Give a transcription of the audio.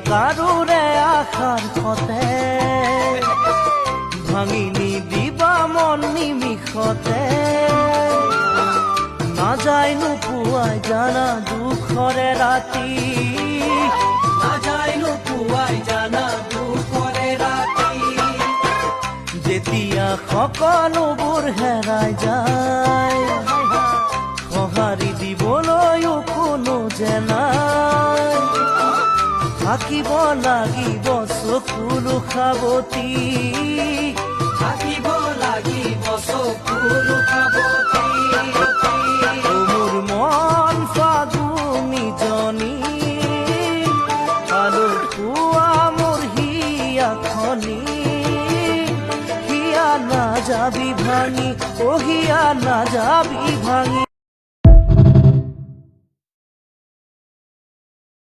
কাৰোৰে আশাৰ সতে ভাঙি নিদিবা মন নিমিষতে নাযায় নোপোৱাই জানা দুখৰে ৰাতি নাযায় নোপোৱাই জানা দুখৰে ৰাতি যেতিয়া সকলোবোৰ হেৰাই যায় সঁহাৰি দিবলৈও কোনো যে নাই থাকিব লাগিব চকুলো সাৱতি থাকিব লাগিব চকুলো সাৱতি মোৰ মন ফাগুনীজনী আলুৱা মোৰ হিয়াখনি হিয়া নাযাবি ভাঙি হিয়া নাযাবি ভাঙি